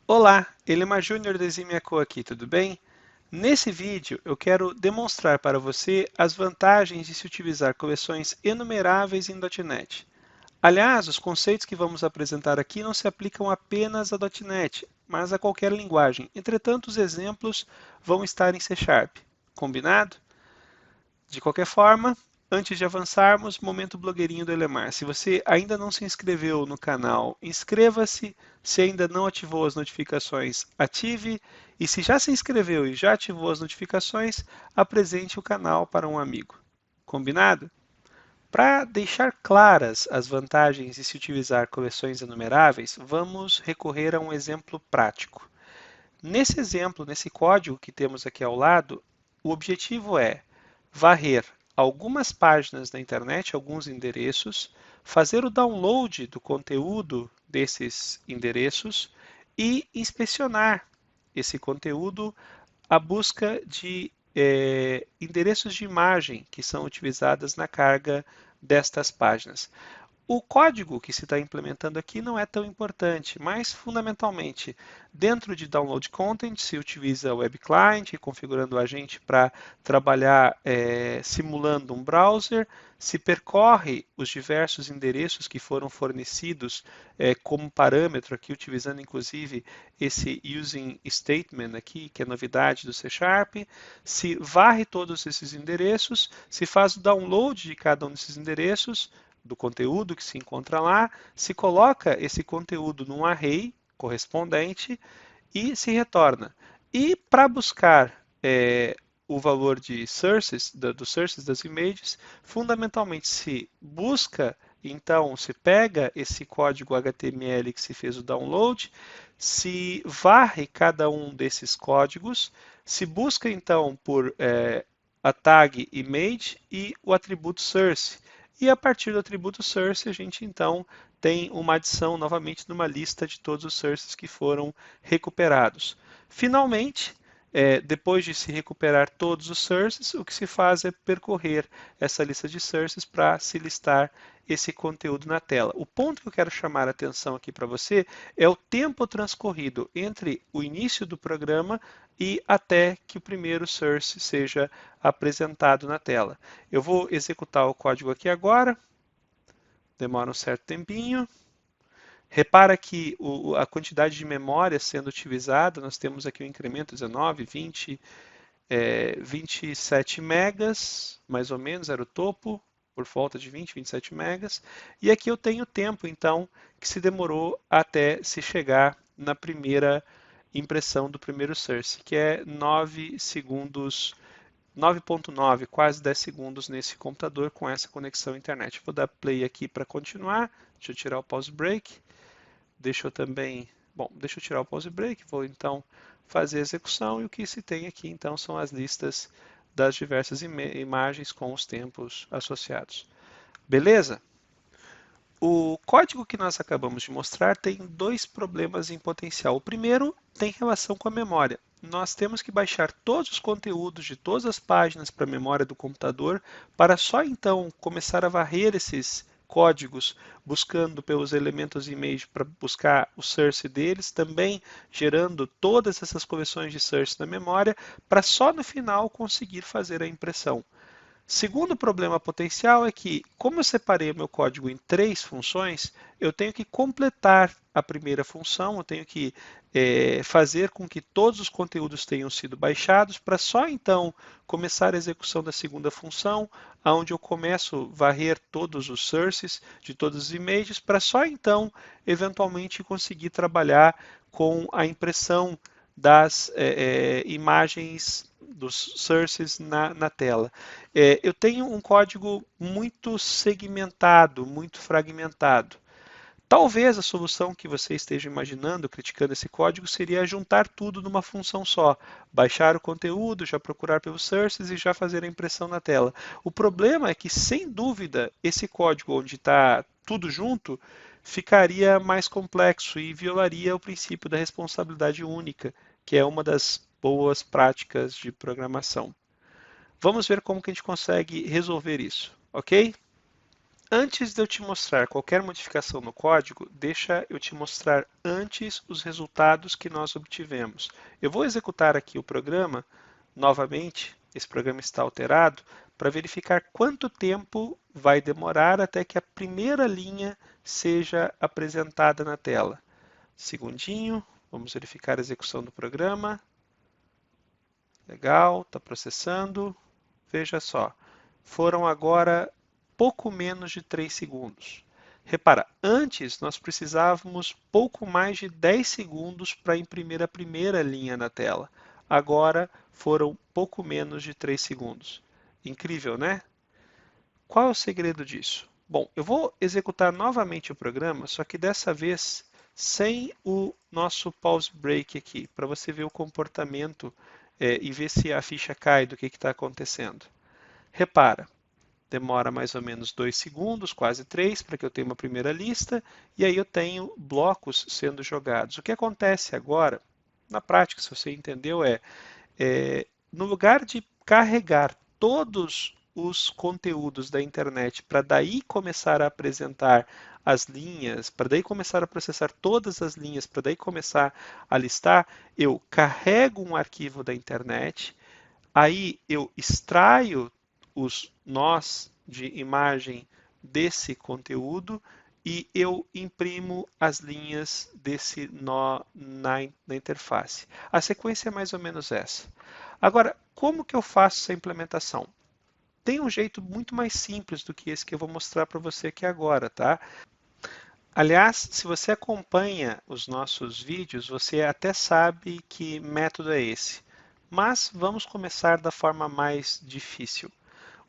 Olá, Elemar Júnior da Eximiaco aqui, tudo bem? Nesse vídeo eu quero demonstrar para você as vantagens de se utilizar coleções enumeráveis em .NET. Aliás, os conceitos que vamos apresentar aqui não se aplicam apenas a .NET, mas a qualquer linguagem. Entretanto, os exemplos vão estar em C Sharp. Combinado? De qualquer forma, antes de avançarmos, momento blogueirinho do Elemar. Se você ainda não se inscreveu no canal, inscreva-se. Se ainda não ativou as notificações, ative. E se já se inscreveu e já ativou as notificações, apresente o canal para um amigo. Combinado? Para deixar claras as vantagens de se utilizar coleções enumeráveis, vamos recorrer a um exemplo prático. Nesse exemplo, nesse código que temos aqui ao lado, o objetivo é varrer algumas páginas da internet, alguns endereços, fazer o download do conteúdo desses endereços e inspecionar esse conteúdo à busca de endereços de imagem que são utilizadas na carga destas páginas. O código que se está implementando aqui não é tão importante, mas fundamentalmente, dentro de Download Content, se utiliza o Web Client, configurando o agente para trabalhar simulando um browser, se percorre os diversos endereços que foram fornecidos como parâmetro aqui, utilizando inclusive esse using statement aqui, que é novidade do C Sharp, se varre todos esses endereços, se faz o download de cada um desses endereços, do conteúdo que se encontra lá, se coloca esse conteúdo num array correspondente e se retorna. E para buscar o valor de sources, dos sources das images, fundamentalmente se busca, então se pega esse código HTML que se fez o download, se varre cada um desses códigos, se busca então por a tag image e o atributo source. E a partir do atributo source, a gente então tem uma adição novamente numa lista de todos os sources que foram recuperados. Finalmente, depois de se recuperar todos os sources, o que se faz é percorrer essa lista de sources para se listar esse conteúdo na tela. O ponto que eu quero chamar a atenção aqui para você é o tempo transcorrido entre o início do programa e até que o primeiro source seja apresentado na tela. Eu vou executar o código aqui agora, demora um certo tempinho. Repara que a quantidade de memória sendo utilizada, nós temos aqui um incremento 19, 20, 27 megas, mais ou menos, era o topo, por volta de 20, 27 megas. E aqui eu tenho o tempo, então, que se demorou até se chegar na primeira impressão do primeiro source, que é 9 segundos, 9.9, quase 10 segundos nesse computador com essa conexão à internet. Vou dar play aqui para continuar. Deixa eu tirar o pause break. Deixa eu também, bom, deixa eu tirar o pause break. Vou então fazer a execução e o que se tem aqui então são as listas das diversas imagens com os tempos associados. Beleza? O código que nós acabamos de mostrar tem dois problemas em potencial. O primeiro tem relação com a memória. Nós temos que baixar todos os conteúdos de todas as páginas para a memória do computador para só então começar a varrer esses códigos buscando pelos elementos image para buscar o source deles, também gerando todas essas coleções de source na memória para só no final conseguir fazer a impressão. Segundo problema potencial é que, como eu separei o meu código em três funções, eu tenho que completar a primeira função, eu tenho que fazer com que todos os conteúdos tenham sido baixados, para só então começar a execução da segunda função, onde eu começo a varrer todos os sources de todos os images, para só então, eventualmente, conseguir trabalhar com a impressão das imagens dos sources na tela. Eu tenho um código muito segmentado, muito fragmentado. Talvez a solução que você esteja imaginando, criticando esse código, seria juntar tudo numa função só. Baixar o conteúdo, já procurar pelos sources e já fazer a impressão na tela. O problema é que, sem dúvida, esse código onde está tudo junto ficaria mais complexo e violaria o princípio da responsabilidade única, que é uma das boas práticas de programação. Vamos ver como que a gente consegue resolver isso, ok? Antes de eu te mostrar qualquer modificação no código, deixa eu te mostrar antes os resultados que nós obtivemos. Eu vou executar aqui o programa novamente, esse programa está alterado, para verificar quanto tempo vai demorar até que a primeira linha seja apresentada na tela. Segundinho, vamos verificar a execução do programa. Legal, está processando. Veja só, foram agora pouco menos de 3 segundos. Repara, antes nós precisávamos pouco mais de 10 segundos para imprimir a primeira linha na tela. Agora foram pouco menos de 3 segundos. Incrível, né? Qual é o segredo disso? Bom, eu vou executar novamente o programa, só que dessa vez sem o nosso pause break aqui, para você ver o comportamento e ver se a ficha cai do que está acontecendo. Repara, demora mais ou menos 2 segundos, quase 3, para que eu tenha uma primeira lista, e aí eu tenho blocos sendo jogados. O que acontece agora, na prática, se você entendeu, no lugar de carregar todos os conteúdos da internet para daí começar a apresentar as linhas, para daí começar a processar todas as linhas, para daí começar a listar, eu carrego um arquivo da internet, aí eu extraio os nós de imagem desse conteúdo e eu imprimo as linhas desse nó na interface. A sequência é mais ou menos essa. Agora, como que eu faço essa implementação? Tem um jeito muito mais simples do que esse que eu vou mostrar para você aqui agora, tá? Aliás, se você acompanha os nossos vídeos, você até sabe que método é esse. Mas vamos começar da forma mais difícil.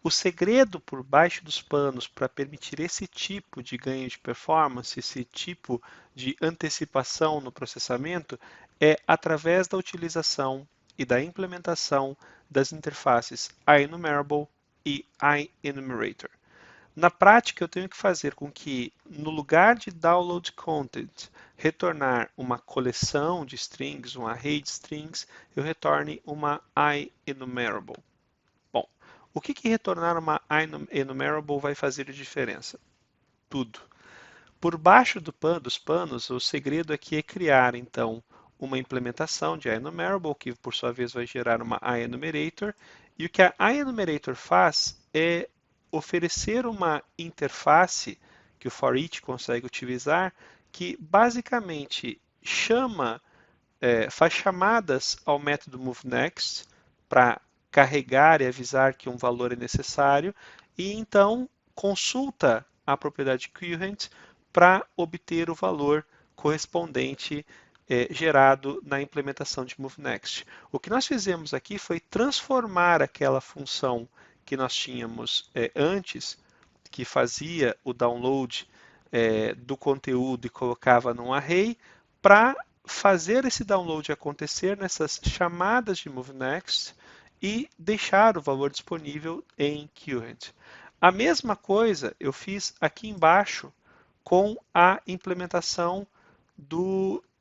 O segredo por baixo dos panos para permitir esse tipo de ganho de performance, esse tipo de antecipação no processamento, é através da utilização e da implementação das interfaces IEnumerable e IEnumerator. Na prática, eu tenho que fazer com que, no lugar de download content, retornar uma coleção de strings, um array de strings, eu retorne uma IEnumerable. Bom, o que retornar uma IEnumerable vai fazer de diferença? Tudo. Por baixo dos panos, o segredo aqui é criar, então, uma implementação de IEnumerable, que por sua vez vai gerar uma IEnumerator, e o que a IEnumerator faz é oferecer uma interface que o ForEach consegue utilizar, que basicamente faz chamadas ao método moveNext para carregar e avisar que um valor é necessário, e então consulta a propriedade current para obter o valor correspondente gerado na implementação de moveNext. O que nós fizemos aqui foi transformar aquela função que nós tínhamos antes, que fazia o download do conteúdo e colocava num array, para fazer esse download acontecer nessas chamadas de moveNext e deixar o valor disponível em current. A mesma coisa eu fiz aqui embaixo com a implementação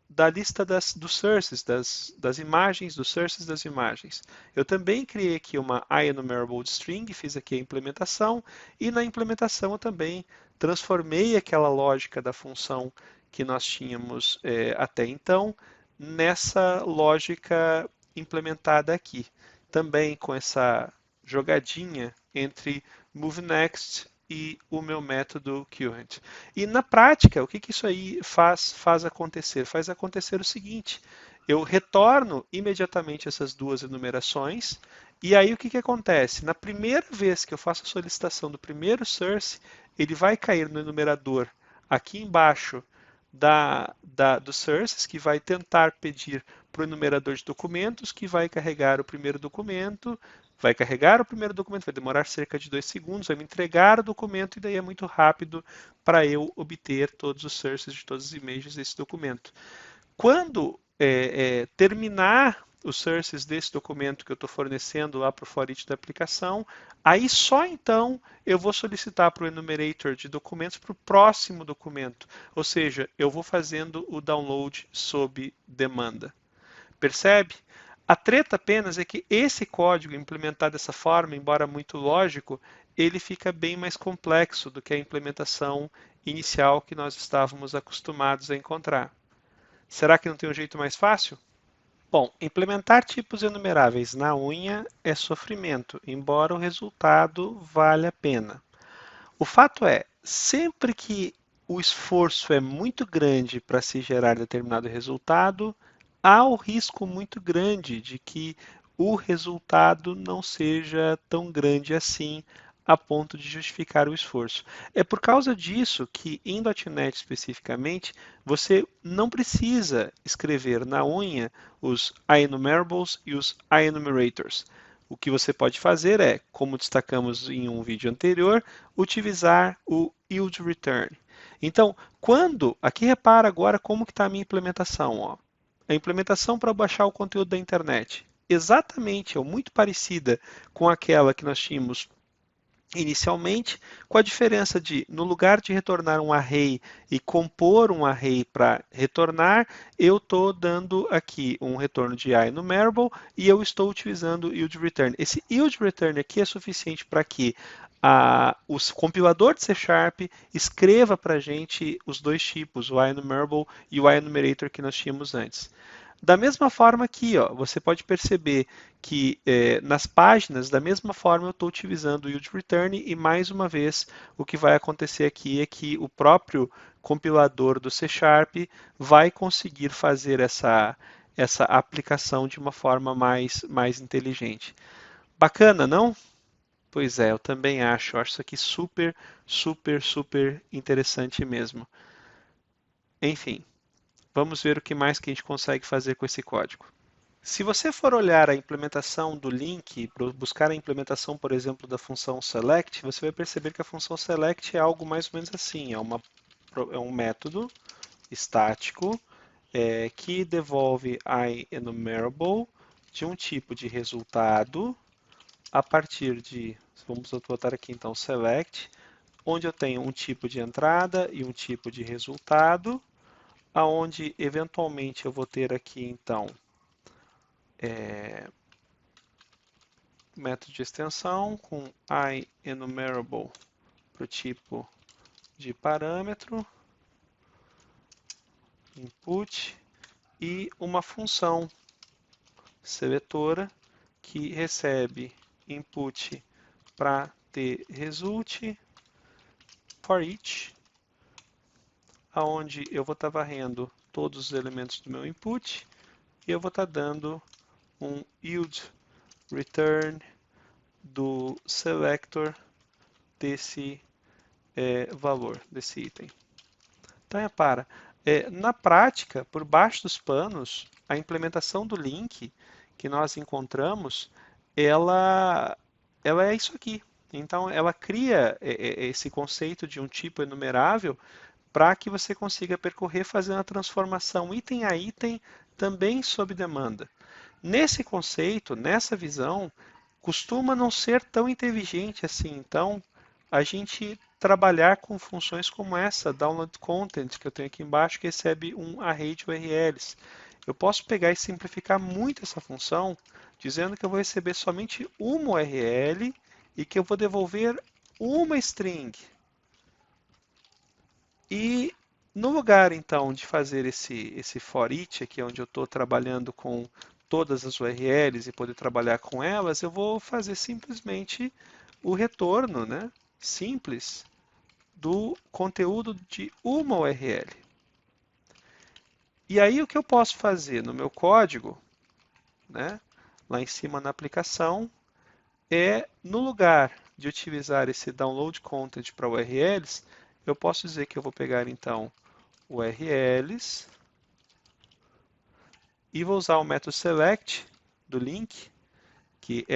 da lista dos sources, das imagens, dos sources das imagens. Eu também criei aqui uma IEnumerable string, fiz aqui a implementação, e na implementação eu também transformei aquela lógica da função que nós tínhamos até então nessa lógica implementada aqui. Também com essa jogadinha entre moveNext e o meu método current. E na prática, o que isso aí faz acontecer? Faz acontecer o seguinte, eu retorno imediatamente essas duas enumerações, e aí o que acontece? Na primeira vez que eu faço a solicitação do primeiro source, ele vai cair no enumerador aqui embaixo dos sources, que vai tentar pedir para o enumerador de documentos, que vai carregar o primeiro documento, vai demorar cerca de 2 segundos, vai me entregar o documento e daí é muito rápido para eu obter todos os sources de todas as imagens desse documento. Quando terminar os sources desse documento que eu estou fornecendo lá para o ForEach da aplicação, aí só então eu vou solicitar para o enumerator de documentos para o próximo documento, ou seja, eu vou fazendo o download sob demanda. Percebe? A treta apenas é que esse código implementado dessa forma, embora muito lógico, ele fica bem mais complexo do que a implementação inicial que nós estávamos acostumados a encontrar. Será que não tem um jeito mais fácil? Bom, implementar tipos enumeráveis na unha é sofrimento, embora o resultado valha a pena. O fato é, sempre que o esforço é muito grande para se gerar determinado resultado, há o risco muito grande de que o resultado não seja tão grande assim a ponto de justificar o esforço. É por causa disso que em .NET especificamente, você não precisa escrever na unha os IEnumerables e os IEnumerators. O que você pode fazer é, como destacamos em um vídeo anterior, utilizar o yield_return. Então, aqui repara agora como que está a minha implementação. Ó. A implementação para baixar o conteúdo da internet. Exatamente, é muito parecida com aquela que nós tínhamos inicialmente, com a diferença de, no lugar de retornar um array e compor um array para retornar, eu estou dando aqui um retorno de IEnumerable e eu estou utilizando o yield_return. Esse yield_return aqui é suficiente para que o compilador de C# escreva para a gente os dois tipos, o IEnumerable e o IEnumerator que nós tínhamos antes. Da mesma forma aqui, ó, você pode perceber que nas páginas, da mesma forma eu estou utilizando o yield_return e mais uma vez o que vai acontecer aqui é que o próprio compilador do C# vai conseguir fazer essa aplicação de uma forma mais inteligente. Bacana, não? Pois é, eu também acho. Eu acho isso aqui super, super, super interessante mesmo. Enfim, vamos ver o que mais que a gente consegue fazer com esse código. Se você for olhar a implementação do link, buscar a implementação, por exemplo, da função select, você vai perceber que a função select é algo mais ou menos assim, é um método estático que devolve IEnumerable de um tipo de resultado a partir de, vamos botar aqui então select, onde eu tenho um tipo de entrada e um tipo de resultado, aonde eventualmente eu vou ter aqui então método de extensão com IEnumerable para o tipo de parâmetro, input, e uma função seletora que recebe input para ter result for each, aonde eu vou estar varrendo todos os elementos do meu input e eu vou estar dando um yield return do selector desse valor, desse item. Então, repara, na prática, por baixo dos panos, a implementação do link que nós encontramos, ela é isso aqui. Então, ela cria esse conceito de um tipo enumerável para que você consiga percorrer fazendo a transformação item a item também sob demanda. Nesse conceito, nessa visão, costuma não ser tão inteligente assim. Então, a gente trabalhar com funções como essa, download content, que eu tenho aqui embaixo, que recebe um array de URLs. Eu posso pegar e simplificar muito essa função, dizendo que eu vou receber somente uma URL e que eu vou devolver uma string. E no lugar, então, de fazer esse for each, aqui onde eu estou trabalhando com todas as URLs e poder trabalhar com elas, eu vou fazer simplesmente o retorno, né, simples do conteúdo de uma URL. E aí o que eu posso fazer no meu código, né, lá em cima na aplicação, é no lugar de utilizar esse download content para URLs, eu posso dizer que eu vou pegar então URLs e vou usar o método select do link, que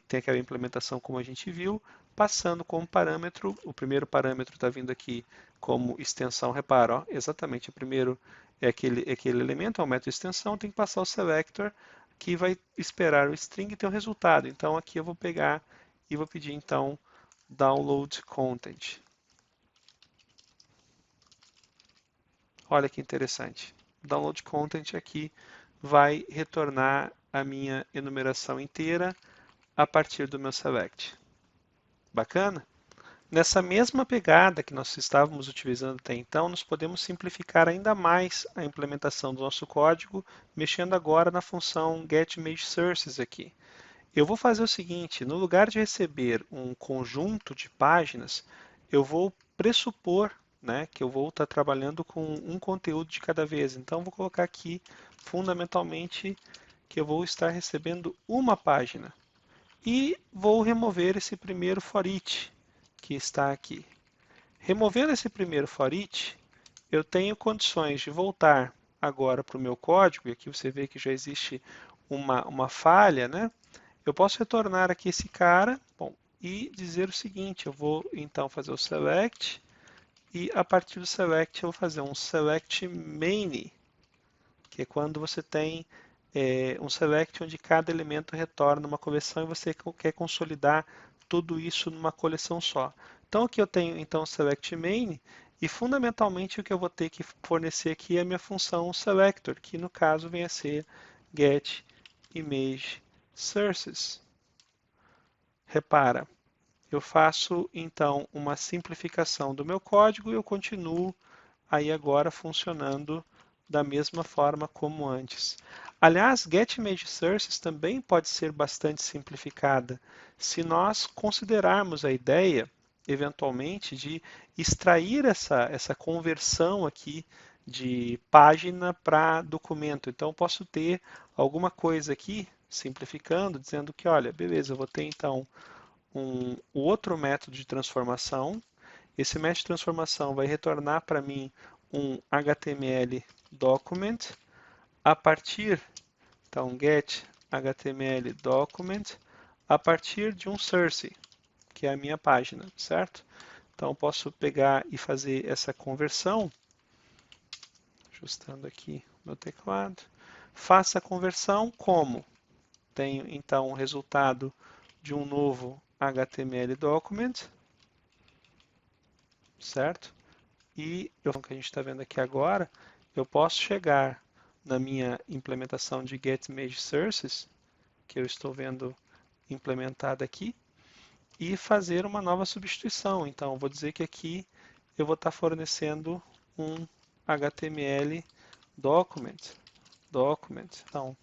tem aquela implementação como a gente viu, passando como parâmetro, o primeiro parâmetro está vindo aqui como extensão, repara, ó, exatamente, o primeiro é aquele elemento, é o método extensão, tem que passar o selector, que vai esperar o string e ter o resultado. Então aqui eu vou pegar e vou pedir então download content. Olha que interessante. Download content aqui vai retornar a minha enumeração inteira a partir do meu select. Bacana? Nessa mesma pegada que nós estávamos utilizando até então, nós podemos simplificar ainda mais a implementação do nosso código, mexendo agora na função getImageSources aqui. Eu vou fazer o seguinte, no lugar de receber um conjunto de páginas, eu vou pressupor, né, que eu vou estar trabalhando com um conteúdo de cada vez. Então, vou colocar aqui, fundamentalmente, que eu vou estar recebendo uma página. E vou remover esse primeiro for each que está aqui. Removendo esse primeiro for each, eu tenho condições de voltar agora para o meu código, e aqui você vê que já existe uma falha, né? Eu posso retornar aqui esse cara, bom, e dizer o seguinte, eu vou então fazer o select, e a partir do select eu vou fazer um select main, que é quando você tem um select onde cada elemento retorna uma coleção e você quer consolidar tudo isso numa coleção só. Então aqui eu tenho então o select main e fundamentalmente o que eu vou ter que fornecer aqui é a minha função selector, que no caso vem a ser get image sources. Repara, eu faço então uma simplificação do meu código e eu continuo aí agora funcionando da mesma forma como antes. Aliás, getImageSources também pode ser bastante simplificada se nós considerarmos a ideia, eventualmente, de extrair essa conversão aqui de página para documento. Então, eu posso ter alguma coisa aqui, simplificando, dizendo que, olha, beleza, eu vou ter então um outro método de transformação. Esse método de transformação vai retornar para mim um HTML document a partir, então, get HTML document a partir de um source, que é a minha página, certo? Então, eu posso pegar e fazer essa conversão, ajustando aqui meu teclado. Faça a conversão como? Tenho, então, o resultado de um novo HTML document, certo? E o que a gente está vendo aqui agora, eu posso chegar na minha implementação de getImageSources, que eu estou vendo implementada aqui, e fazer uma nova substituição. Então, eu vou dizer que aqui eu vou estar fornecendo um HTML document. Então,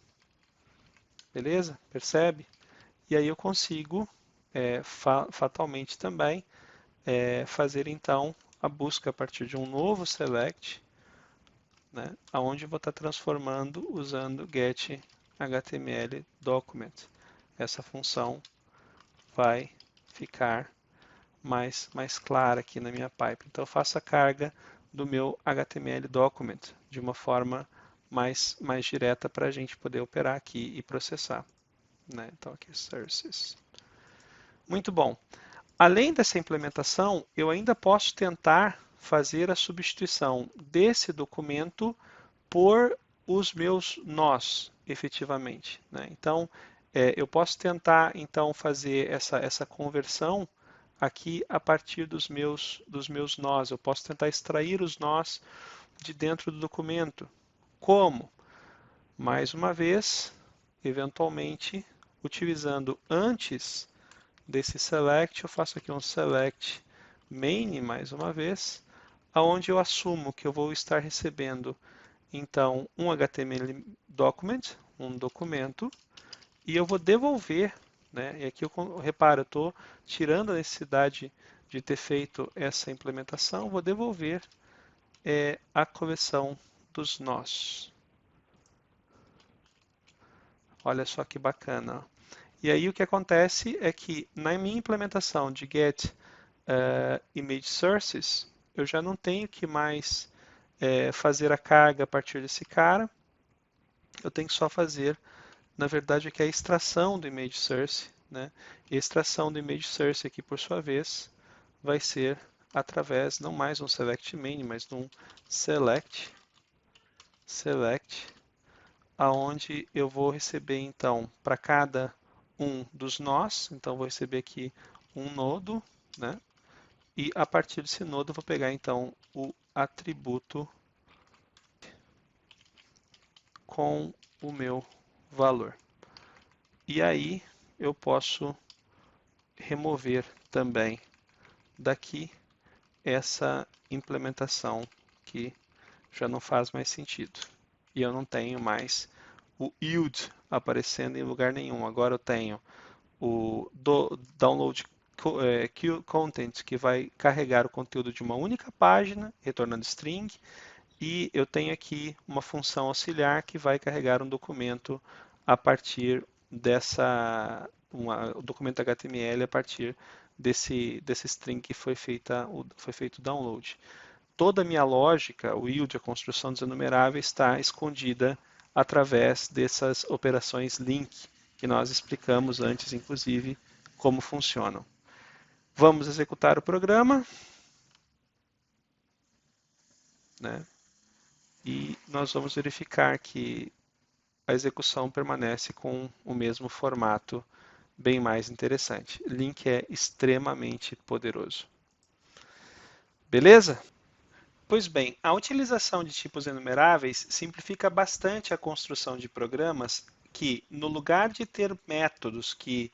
beleza? Percebe? E aí eu consigo, fatalmente também, fazer então a busca a partir de um novo select, né, onde eu vou estar transformando usando getHTML document. Essa função vai ficar mais clara aqui na minha pipe. Então eu faço a carga do meu HTML document de uma forma mais direta para a gente poder operar aqui e processar. Né? Então aqui sources. Muito bom. Além dessa implementação, eu ainda posso tentar fazer a substituição desse documento por os meus nós, efetivamente. Né? Então, eu posso tentar então fazer essa conversão aqui a partir dos meus nós. Eu posso tentar extrair os nós de dentro do documento. Como? Mais uma vez, eventualmente, utilizando antes desse select, eu faço aqui um select main, mais uma vez, aonde eu assumo que eu vou estar recebendo então um HTML document, um documento, e eu vou devolver, né? E aqui eu reparo, eu estou tirando a necessidade de ter feito essa implementação, vou devolver a coleção dos nós. Olha só que bacana. E aí o que acontece é que na minha implementação de get image sources, eu já não tenho que mais fazer a carga a partir desse cara. Eu tenho que só fazer, na verdade, aqui a extração do image source, né? E a extração do image source aqui, por sua vez, vai ser através não mais um select main, mas de um select, aonde eu vou receber então para cada um dos nós, então vou receber aqui um nodo, né? E a partir desse nodo eu vou pegar então o atributo com o meu valor. E aí eu posso remover também daqui essa implementação que já não faz mais sentido. E eu não tenho mais o yield aparecendo em lugar nenhum. Agora eu tenho o download content, que vai carregar o conteúdo de uma única página, retornando string, e eu tenho aqui uma função auxiliar que vai carregar um documento a partir o documento HTML a partir desse string que foi feito o download. Toda a minha lógica, o yield, a construção dos enumeráveis, está escondida através dessas operações link, que nós explicamos antes, inclusive, como funcionam. Vamos executar o programa, né? E nós vamos verificar que a execução permanece com o mesmo formato, bem mais interessante. Link é extremamente poderoso. Beleza? Pois bem, a utilização de tipos enumeráveis simplifica bastante a construção de programas que, no lugar de ter métodos que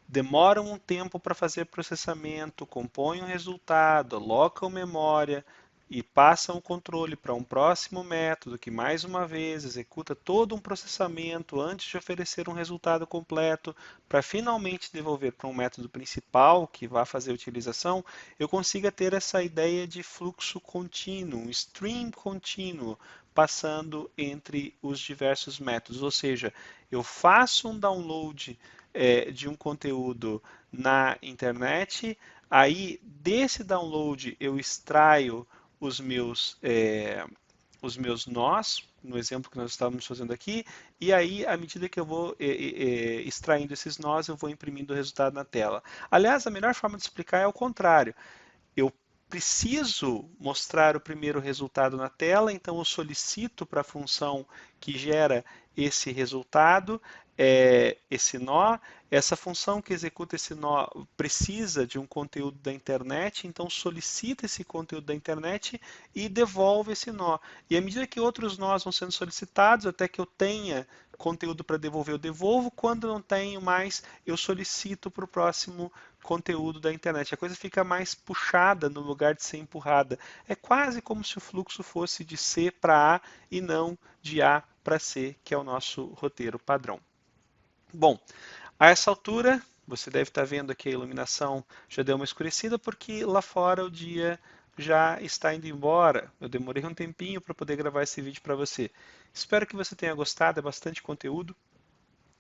demoram um tempo para fazer processamento, compõem um resultado, alocam memória e passam o controle para um próximo método que, mais uma vez, executa todo um processamento antes de oferecer um resultado completo para finalmente devolver para um método principal que vai fazer a utilização, eu consiga ter essa ideia de fluxo contínuo, um stream contínuo, passando entre os diversos métodos. Ou seja, eu faço um download de um conteúdo na internet, aí desse download eu extraio os meus nós, no exemplo que nós estávamos fazendo aqui, e aí, à medida que eu vou extraindo esses nós, eu vou imprimindo o resultado na tela. Aliás, a melhor forma de explicar é o contrário. Eu preciso mostrar o primeiro resultado na tela, então eu solicito para a função que gera esse resultado, esse nó. Essa função que executa esse nó precisa de um conteúdo da internet, então solicita esse conteúdo da internet e devolve esse nó. E à medida que outros nós vão sendo solicitados, até que eu tenha conteúdo para devolver, eu devolvo. Quando não tenho mais, eu solicito para o próximo conteúdo da internet. A coisa fica mais puxada no lugar de ser empurrada. É quase como se o fluxo fosse de C para A e não de A para C, que é o nosso roteiro padrão. Bom, a essa altura, você deve estar vendo que a iluminação já deu uma escurecida, porque lá fora o dia já está indo embora. Eu demorei um tempinho para poder gravar esse vídeo para você. Espero que você tenha gostado, é bastante conteúdo,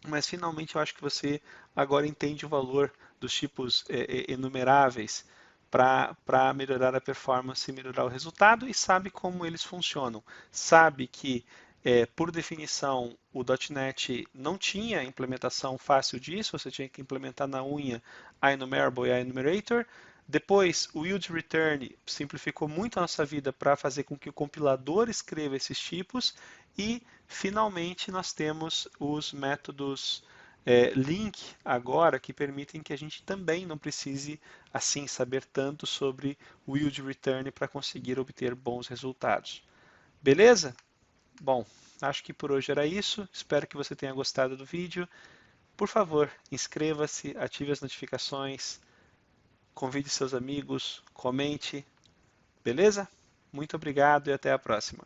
mas finalmente eu acho que você agora entende o valor dos tipos enumeráveis para melhorar a performance e melhorar o resultado, e sabe como eles funcionam. Sabe que, por definição, o .NET não tinha implementação fácil disso, você tinha que implementar na unha a enumerable e a enumerator. Depois, o yield return simplificou muito a nossa vida para fazer com que o compilador escreva esses tipos. E, finalmente, nós temos os métodos link agora, que permitem que a gente também não precise assim saber tanto sobre o yield return para conseguir obter bons resultados. Beleza? Bom, acho que por hoje era isso. Espero que você tenha gostado do vídeo. Por favor, inscreva-se, ative as notificações, convide seus amigos, comente. Beleza? Muito obrigado e até a próxima.